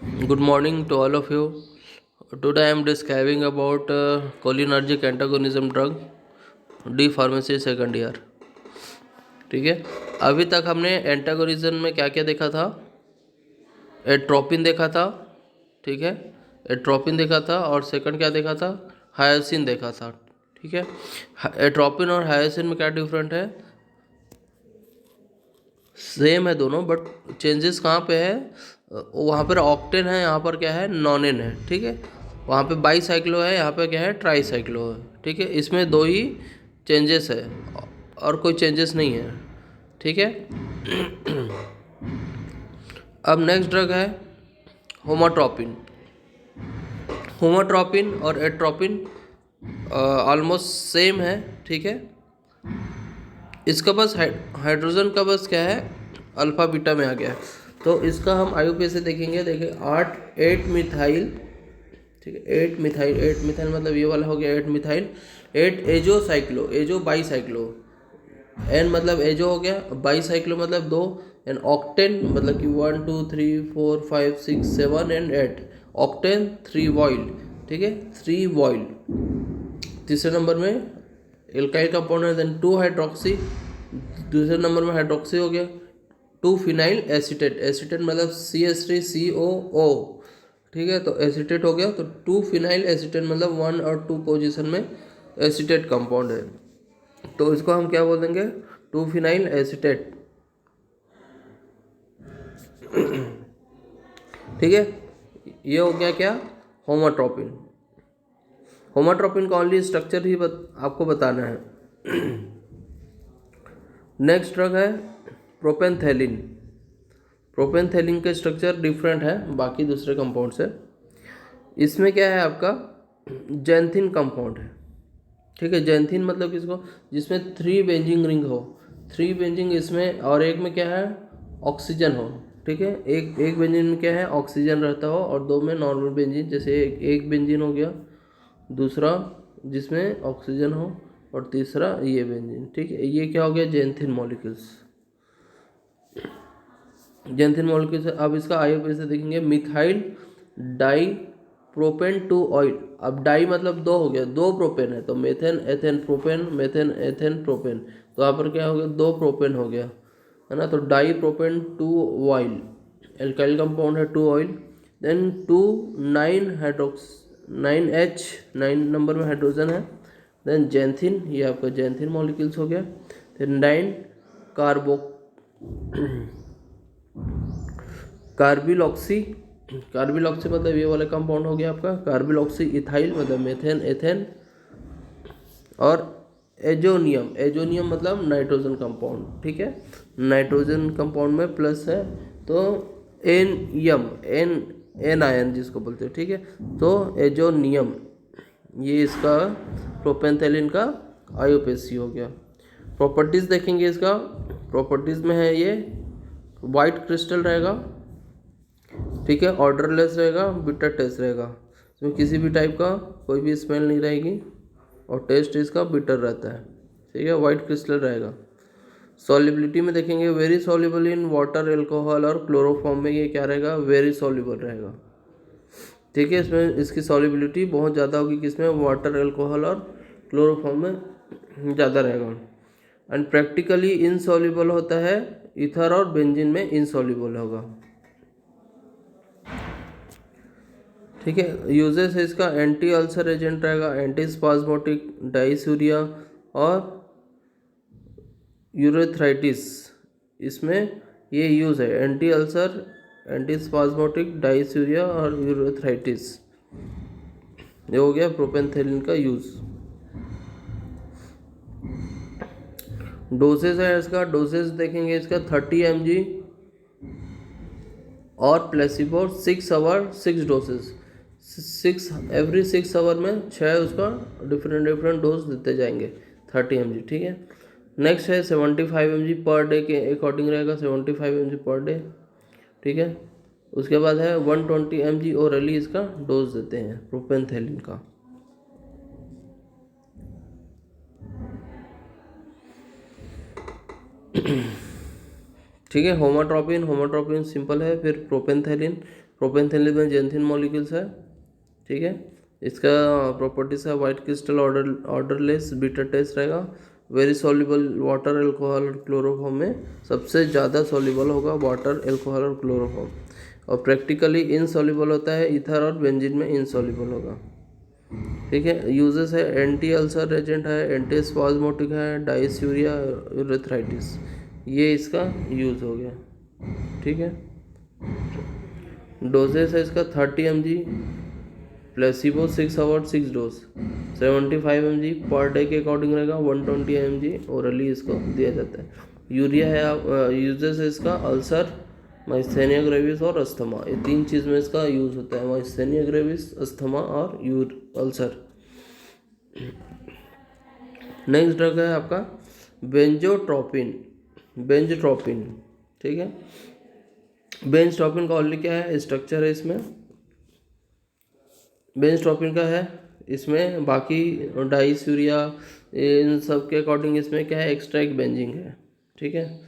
Good morning to all of you. Today I am describing about cholinergic antagonism drug D pharmacy second year. ठीक है, अभी तक हमने antagonism में क्या क्या देखा था। एट्रोपिन देखा था। ठीक है, एट्रोपिन देखा था और सेकंड क्या देखा था, हायोसिन देखा था। ठीक है, एट्रोपिन और हायोसिन में क्या डिफरेंट है, सेम है दोनों, बट चेंजेस कहाँ पे है, वहाँ पर ऑक्टेन है, यहाँ पर क्या है, नॉनेन है। ठीक है, वहाँ पे बाईसाइक्लो है, यहाँ पे क्या है, ट्राईसाइक्लो है। ठीक है, इसमें दो ही चेंजेस है और कोई चेंजेस नहीं है। ठीक है, अब नेक्स्ट ड्रग है होमोट्रोपिन। होमोट्रोपिन और एट्रोपिन ऑलमोस्ट सेम है। ठीक है, इसका बस हाइड्रोजन का बस क्या है, अल्फा बीटा में आ गया है। तो इसका हम आईयूपीए से देखेंगे। देखिए 8 मिथाइल। ठीक है, 8 मिथाइल मतलब ये वाला हो गया 8 मिथाइल। 8 एजोसाइक्लो, एजो बाईसाइक्लो, एन मतलब एजो हो गया, बाईसाइक्लो मतलब दो, एंड ऑक्टेन मतलब कि 1 2 3 4 5 6 7 एंड 8, ऑक्टेन 3 वॉइल। ठीक है, 3 वॉइल। तीसरे नंबर में एल्काइल कंपाउंड है, देन 2 हाइड्रोक्सी, दूसरे नंबर में हाइड्रोक्सी हो गया। 2 फिनाइल एसीटेट, एसीटेट मतलब CH3COO। ठीक है, तो एसीटेट हो गया, तो 2 फिनाइल एसीटेट मतलब 1 और 2 पोजीशन में एसीटेट कंपाउंड है, तो इसको हम क्या बोल देंगे, 2 फिनाइल एसीटेट। ठीक है, ये हो गया क्या, होमोट्रोपिन। होमोट्रोपिन का ओनली स्ट्रक्चर ही आपको बताना है। नेक्स्ट ड्रग है प्रोपेनथेलिन। प्रोपेनथेलिन के स्ट्रक्चर डिफरेंट है बाकी दूसरे कंपाउंड से। इसमें क्या है आपका, जैंथिन कंपाउंड है। ठीक है, जैंथिन मतलब किसको, जिसमें 3 बेंजीन रिंग हो, 3 बेंजीन इसमें, और एक में क्या है, ऑक्सीजन हो। ठीक है, एक बेंजीन में क्या है, ऑक्सीजन रहता हो, और दो में नॉर्मल बेंजीन, जैसे एक बेंजीन हो गया, दूसरा जिसमें ऑक्सीजन हो, और तीसरा ये बेंजीन। ठीक है, ये क्या हो गया, जैंथिन मॉलिक्यूल्स। जैंथिन मॉलिक्यूल्स। अब इसका आईयूपीए से देखेंगे, methyl di propane two ol. अब डाई मतलब दो हो गया, दो प्रोपेन है, तो methane ethane propane, methane ethane propane, तो यहाँ पर क्या हो गया, दो प्रोपेन हो गया, है ना। तो di propane two oil, alkyl compound है, two oil. Then 2 9 hydrox 9H, 9 number में हाइड्रोजन है। देन जैंथिन, ये आपका जैंथिन मॉलिक्यूल्स हो गया। देन 9 कार्बो कार्बिलॉक्सी। कार्बिलॉक्सी मतलब ये वाला कंपाउंड हो गया आपका, कार्बिलॉक्सी इथाइल मतलब मेथेन एथेन, और एजोनियम, एजोनियम मतलब नाइट्रोजन कंपाउंड। ठीक है, नाइट्रोजन कंपाउंड में प्लस है, तो एन एन आयन जिसको बोलते हैं। ठीक है, तो एजोनियम, ये इसका प्रोपेनथेलिन का आईयूपीएसी हो गया। प्रॉपर्टीज़ देखेंगे इसका। प्रॉपर्टीज़ में है ये वाइट क्रिस्टल रहेगा। ठीक है, ऑर्डरलेस रहेगा, बिटर टेस्ट रहेगा, इसमें किसी भी टाइप का कोई भी स्मेल नहीं रहेगी, और टेस्ट इसका बिटर रहता है। ठीक है, वाइट क्रिस्टल रहेगा। सॉल्युबिलिटी में देखेंगे, very soluble in water, alcohol और क्लोरोफॉर्म में ये क्या रहेगा, वेरी सॉल्युबल रहेगा। ठीक है, इसमें इसकी सॉल्युबिलिटी बहुत ज़्यादा होगी, किसमें, वाटर, एल्कोहल और क्लोरोफॉर्म में ज़्यादा रहेगा। एंड प्रैक्टिकली इनसॉल्युबल होता है, ईथर और बेंजीन में इनसॉल्युबल होगा। ठीक है, यूजेस है इसका, एंटी अल्सर एजेंट रहेगा, एंटी स्पाज्मोटिक, डाइसूरिया और यूरेथ्राइटिस, इसमें ये यूज़ है, एंटी अल्सर, एंटी स्पाज्मोटिक, डाइसूरिया और यूरेथ्राइटिस। ये हो गया प्रोपेनथेलिन का यूज़। डोसेज है इसका, डोसेज देखेंगे इसका, 30 mg और placebo 6 hour 6 dosage, 6 every 6 hour में 6 उसका डिफरेंट डोज देते जाएंगे, 30 mg। ठीक है, नेक्स्ट है 75 mg पर डे के अकॉर्डिंग रहेगा, 75 mg पर डे। ठीक है, उसके बाद है 120 mg ओरली इसका डोज देते हैं प्रोपेनथेलिन का। ठीक है, होमोट्रोपिन, होमोट्रोपिन सिंपल है, फिर प्रोपेनथेलिन, प्रोपेनथेलिन में जेंथिन मॉलिक्यूल्स है, ठीक है। इसका प्रॉपर्टीज है white crystal, odourless, bitter taste रहेगा, वेरी सॉल्युबल वाटर, एल्कोहल और क्लोरोफॉर्म में सबसे ज़्यादा सॉल्युबल होगा वाटर, एल्कोहल और क्लोरोफॉर्म, और प्रैक्टिकली इनसॉल्युबल होता है ईथर और बेंजीन में इनसॉल्युबल होगा, ठीक है। यूजेस है एंटी अल्सर एजेंट है, एंटी स्पाज्मोटिक है, डाइस्यूरिया, यूरेथ्राइटिस, ये इसका यूज़ हो गया, ठीक है। डोजेस है इसका 30 mg, placebo 6 hour 6 dose, 75 mg पर डे के अकॉर्डिंग रहेगा, 120 mg ओरली इसको दिया जाता है। यूरिया है, यूजेस है इसका अल्सर, माइस्थेनिया ग्रेविस और अस्थमा, ये 3 चीज़ में इसका यूज़ होता है, माइस्थेनिया ग्रेविस, अस्थमा और अल्सर। नेक्स्ट ड्रग है आपका बेंजोट्रोपिन, ठीक है। बेंजोट्रोपिन का ऑलरेडी क्या है स्ट्रक्चर है इसमें, बेंजोट्रोपिन का है इसमें बाकी डाइस्यूरिया इन सब के अकॉर्डिंग इसमें क्या है एक्स्ट्रा एक बेंजिंग है, ठीक है,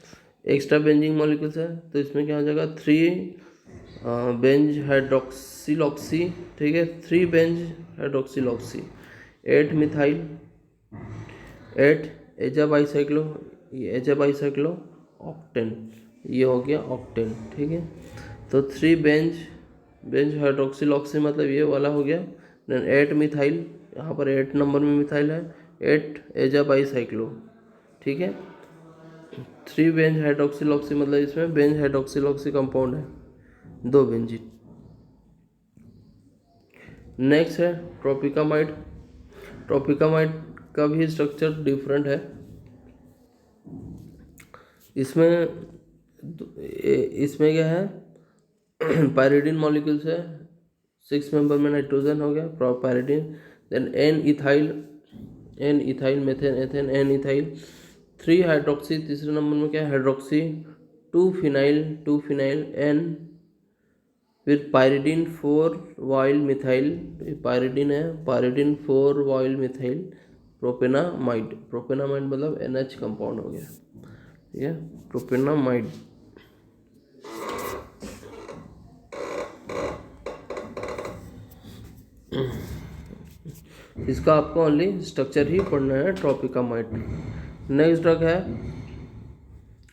एक्स्ट्रा बेंजिंग मॉलिक्यूल्स है, तो इसमें क्या हो जाएगा 3 बेंज हाइड्रोक्सिलॉक्सी, ठीक है, 3 बेंज हाइड्रोक्सिलॉक्सी, 8 मिथाइल, 8 एजा बाइसाइक्लो ऑक्टेन, ये हो गया ऑक्टेन, ठीक है। तो 3 बेंज हाइड्रोक्सिलॉक्सी मतलब ये वाला हो गया, देन 8 मिथाइल, यहाँ पर 8 नंबर में मिथाइल है, 8 एजा बाइसाइक्लो, ठीक है। 3 बेंज हाइड्रोक्सिलॉक्सी मतलब इसमें बेंज हाइड्रोक्सिलॉक्सी कंपाउंड है, 2 बेंजीन। नेक्स्ट है ट्रोपिकामाइड, ट्रोपिकामाइड का भी स्ट्रक्चर डिफरेंट है, इसमें क्या है पायरिडीन मॉलिक्यूल्स है, 6 मेंबर में नाइट्रोजन हो गया pyridine, then N ethyl methane ethane, N ethyl, 3 hydroxy, तीसरे नंबर में क्या है हाइड्रोक्सी, 2 फिनाइल एन, फिर पायरिडीन 4 वाइल मिथाइल, पायरिडीन है, पायरिडीन 4 वाइल मिथाइल, प्रोपेनामाइड मतलब NH कंपाउंड हो गया, ठीक है, प्रोपेनामाइड। इसका आपको ओनली स्ट्रक्चर ही पढ़ना है, ट्रोपिकामाइड। नेक्स्ट ड्रग है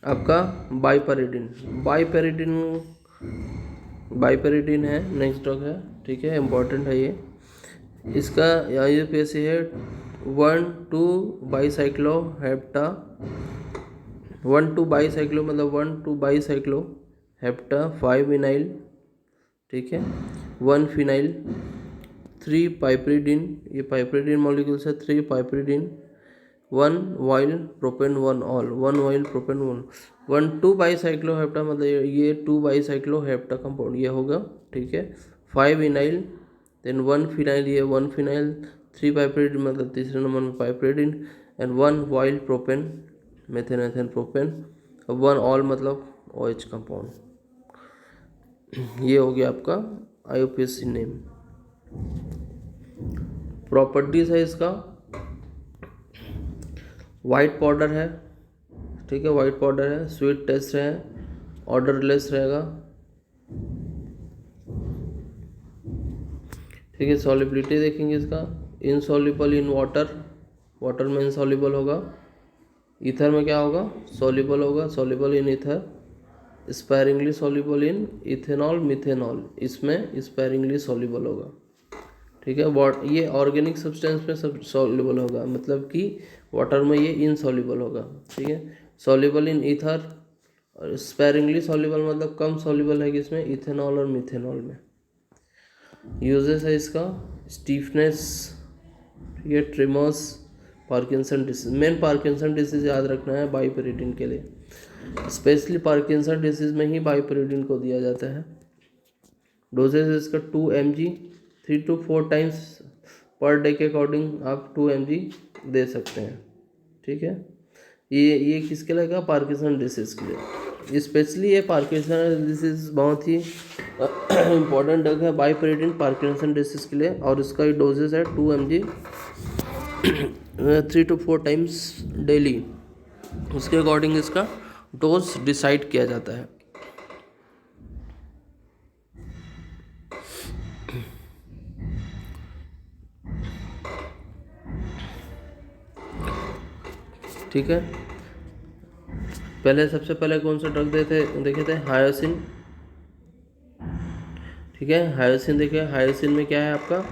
आपका बाइपेरिडीन है, नेक्स्ट ड्रग है, ठीक है, इंपॉर्टेंट है ये। इसका यूपीएससी है 1,2 बाईसाइक्लो हेप्टा, 1,2 बाईसाइक्लो मतलब 1,2 बाईसाइक्लो हेप्टा, 5 विनाइल, ठीक है, 1 फिनाइल, 3 पाइपरिडीन, ये पाइपरिडीन मॉलिक्यूल्स है, 3 पाइपरिडीन, 1 yl propane 1 all, 1 yl propane 1, 2 बाईसाइक्लोहेप्टा मतलब ये 2 बाईसाइक्लोहेप्टा कंपाउंड ये होगा, ठीक है, 5 विनाइल, देन 1 फिनाइल, ये 1 फिनाइल, 3 पाइपरिडीन मतलब तीसरे नंबर में piperidine, and 1 yl propane methane ethane propane, 1 ol मतलब OH कंपाउंड। ये हो गया आपका IUPAC नेम। प्रॉपर्टीज है इसका वाइट पाउडर है, ठीक है, वाइट पाउडर है, स्वीट टेस्ट है, ऑर्डरलेस रहेगा, ठीक है। सॉल्युबिलिटी देखेंगे इसका, इनसॉल्युबल इन वाटर में इनसॉल्युबल होगा, ईथर में क्या होगा सॉल्युबल होगा, soluble in ether, sparingly soluble in ethanol methanol, इसमें स्पेरिंगली सॉल्युबल होगा, ठीक है। ये ऑर्गेनिक सब्सटेंस में सब सॉल्युबल होगा, मतलब कि वाटर में ये इनसॉल्युबल होगा, ठीक है। सॉल्युबल इन ईथर और स्पेरिंगली सॉल्युबल मतलब कम सॉल्युबल है किसमें इथेनॉल और मिथेनॉल में। यूजेस है इसका स्टीफनेस, ये trimmers, Parkinson disease, main Parkinson disease याद रखना है बाइपेरिडीन के लिए, स्पेशली पार्किंसन डिसीज में ही बाइपेरिडीन को दिया जाता है। डोजेज इसका 2 mg, 3 to 4 टाइम्स पर डे के अकॉर्डिंग आप 2 mg दे सकते हैं, ठीक है। ये किसके लिए का पार्किंसन डिसीज के लिए, स्पेशली ये पार्किंसन डिसीज बहुत ही इम्पोर्टेंट ड्रग है बाइपेरिडीन पार्किंसन डिसीज के लिए, और इसका डोजेज है 2 mg 3 to 4 टाइम्स डेली, उसके अकॉर्डिंग इसका डोज डिसाइड किया जाता है। ठीक है। सबसे पहले कौन सा ड्रग देखे थे, हायोसिन। ठीक है, हायोसिन देखिए, हायोसिन में क्या है आपका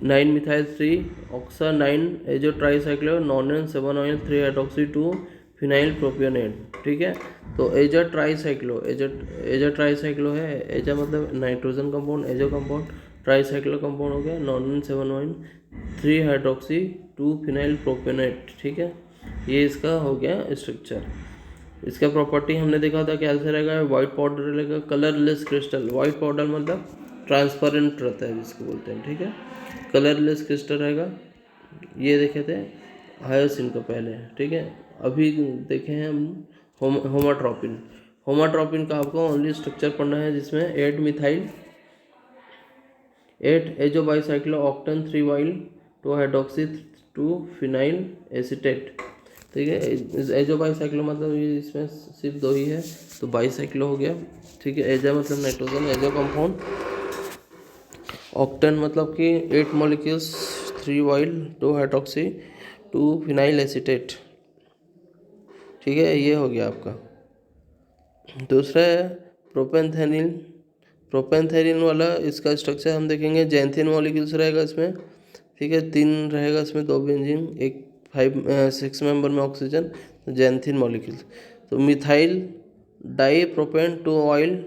9-methyl-3-ocsa-9 azo tricyclo non 7-oil-3-hydroxy-2 phenyl propionate. ठीक है, तो एजा ट्राईसाइक्लो, एजा ट्राईसाइक्लो है, एजा मतलब nitrogen compound, azo compound, tricyclo compound हो गया, नॉन 7-oil-3-hydroxy-2 फिनाइल प्रोपियोनेट। ठीक है, ये इसका हो गया स्ट्रक्चर। इसका प्रॉपर्टी हमने देखा था कैसे रहेगा, वाइट पाउडर रहेगा, कलरलेस क्रिस्टल। वाइट पाउडर मतलब ट्रांसपेरेंट रहता है जिसको बोलते हैं। ठीक है, कलरलेस क्रिस्टल रहेगा। ये देखे थे हायोसिन को पहले। ठीक है, अभी देखे हैं हम होमाट्रोपिन। होमाट्रोपिन का आपको ओनली स्ट्रक्चर पढ़ना है, जिसमें 8 azo bicyclo octane 3 2 hydroxy 2 phenyl acetate. ठीक है, एजो बाईसाइक्लो मतलब ये इसमें सिर्फ 2 ही है, तो बाईसाइक्लो हो गया। ठीक है, एजा मतलब नाइट्रोजन, एजो कंपाउंड, ऑक्टेन मतलब कि 8 मॉलिक्यूल्स 3 2 हाइड्रोक्सी 2 फिनाइल एसीटेट। ठीक है, ये हो गया आपका। दूसरा है प्रोपेनथेनिल। प्रोपेनथेनिल वाला इसका स्ट्रक्चर हम देखेंगे, जैंथिन मॉलिक्यूल्स रहेगा इसमें। ठीक है, 3 रहेगा इसमें, 2 बेंजीन, एक 6 मेंबर में ऑक्सीजन, तो जैंथिन मॉलिक्यूल्स। तो methyl di propane 2 ol,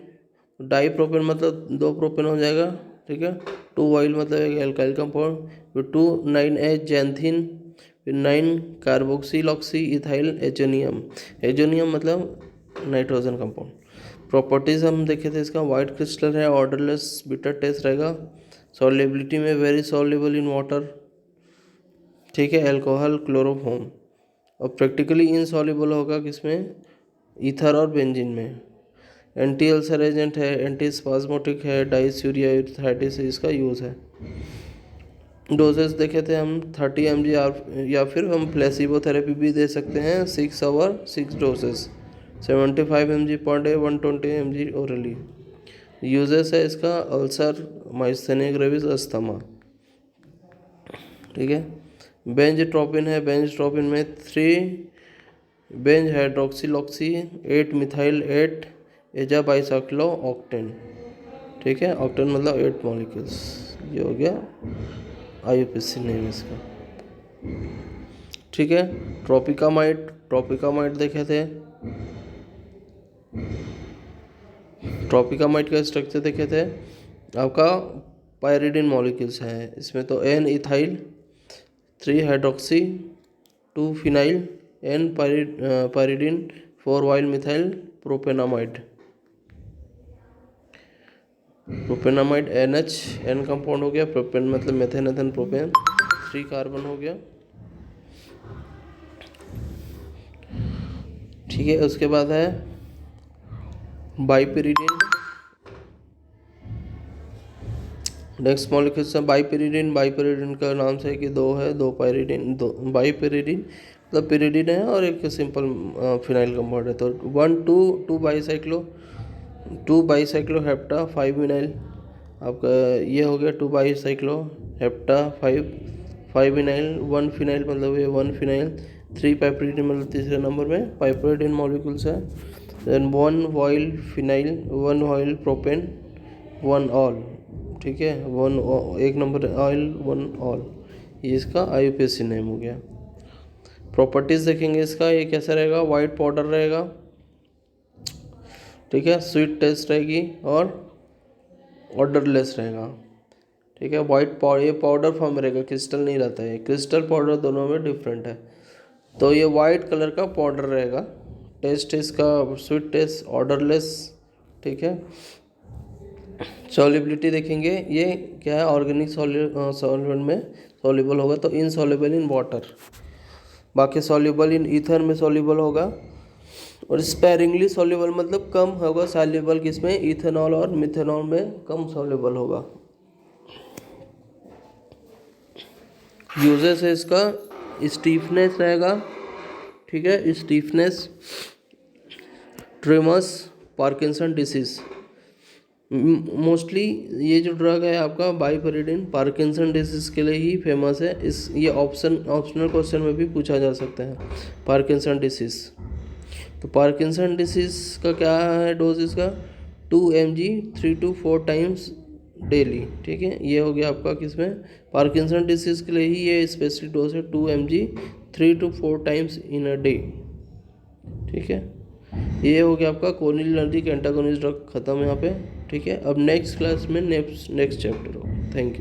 di propane मतलब 2 प्रोपेन हो जाएगा। ठीक है, 2 ऑयल मतलब एक एल्काइल कंपाउंड, फिर 2,9H जैंथिन, फिर 9 कार्बोक्सिलॉक्सी इथाइल एजोनियम। एजोनियम मतलब नाइट्रोजन कंपाउंड। प्रॉपर्टीज़ हम देखे थे इसका, वाइट क्रिस्टल है, ऑर्डरलेस, बिटर टेस्ट रहेगा, सॉल्युबिलिटी में वेरी सॉल्युबल इन वाटर। ठीक है, अल्कोहल क्लोरोफॉर्म, और प्रैक्टिकली इनसॉल्युबल होगा किसमें, ईथर और बेंजीन में। एंटी अल्सर एजेंट है, एंटी स्पाज्मोटिक है, डाइस्यूरियाथाइटिस इसका यूज़ है। डोजेस देखे थे हम 30 mg, या फिर हम प्लेसिबो थेरेपी भी दे सकते हैं, 6 आवर 6 डोजेस, 75 mg पर डे, 120 mg ओरली। यूजेस है इसका अल्सर, माइस्थेनिया ग्रेविस, अस्थमा। ठीक है, बेंजट्रोपिन है, बेंजट्रोपिन में 3 बेंज हाइड्रोक्सिलॉक्सी 8 मिथाइल 8 एजा बाईसाइक्लो ऑक्टेन। ठीक है, ऑक्टेन मतलब 8 मॉलिक्यूल्स। ये हो गया आईयूपीएसी नेम इसका। ठीक है, ट्रोपिकामाइड, ट्रोपिकामाइड देखे थे, ट्रोपिकामाइड का स्ट्रक्चर देखे थे आपका, पायरिडिन मॉलिक्यूल्स है इसमें, तो N ethyl 3 hydroxy 2 phenyl N pyridine 4 yl methyl propanamide. Propanamide NH N compound हो गया, प्रोपेन मतलब मेथेन एथेन प्रोपेन, 3 कार्बन हो गया। ठीक है, उसके बाद है बाइपेरिडिन। नेक्स्ट मॉलिक्यूल से बाइपेरिडिन। बाइपेरिडिन का नाम से है कि 2 है, 2 पायरिडिन, 2 बाइपेरिडिन मतलब पेरिडिन है और एक सिंपल फिनाइल कंपाउंड है। तो 2 बाईसाइक्लो हेप्टा 5 विनाइल आपका, ये हो गया 2 बाईसाइक्लो हेप्टा 5 विनाइल, 1 फिनाइल मतलब ये 1 फिनाइल, 3 पाइपरिडिन मतलब तीसरे नंबर में पाइपरिडिन मॉलिक्यूल्स है। Then 1 yl phenyl, 1 ol propane, 1 ol. ठीक है, 1 नंबर ऑयल, 1 ऑल। ये इसका आईयूपीएसी नेम हो गया। प्रॉपर्टीज़ देखेंगे इसका, ये कैसा रहेगा, वाइट पाउडर रहेगा। ठीक है, स्वीट टेस्ट रहेगी और ऑर्डरलेस रहेगा। ठीक है, वाइट पाउडर, ये पाउडर फॉर्म रहेगा, क्रिस्टल नहीं रहता है, क्रिस्टल पाउडर दोनों में डिफरेंट है। तो ये वाइट कलर का पाउडर रहेगा। टेस्ट इसका स्वीट टेस्ट, ऑर्डरलेस। ठीक है, सॉल्युबिलिटी देखेंगे, ये क्या है, ऑर्गेनिक सॉल्वेंट में सॉल्युबल होगा, तो इनसॉल्युबल इन वाटर। बाकी सॉल्युबल इन ईथर में सॉल्युबल होगा, और स्पेरिंगली सॉल्युबल मतलब कम होगा सॉल्युबल किसमें, इथेनॉल और मिथेनॉल में कम सॉल्युबल होगा। यूजेस है इसका, स्टीफनेस रहेगा। ठीक है, स्टीफनेस, ट्रेमस, पार्किंसन डिसीज, मोस्टली ये जो ड्रग है आपका बाइपरिडिन पार्किंसन डिसीज के लिए ही फेमस है। ये ऑप्शनल क्वेश्चन में भी पूछा जा सकता है, पार्किंसन डिसीज। तो पार्किंसन डिसीज का क्या है डोज इसका, 2 mg 3 to 4 टाइम्स डेली। ठीक है, ये हो गया आपका किसमें, पार्किंसन डिसीज के लिए ही ये स्पेसिफिक डोज है 2 mg 3 to 4 times in a day. ठीक है, ये हो गया आपका कोलिनर्जिक एंटागोनिस्ट ड्रग खत्म यहाँ पे। ठीक है, अब नेक्स्ट क्लास में नेक्स्ट चैप्टर हो। Thank you.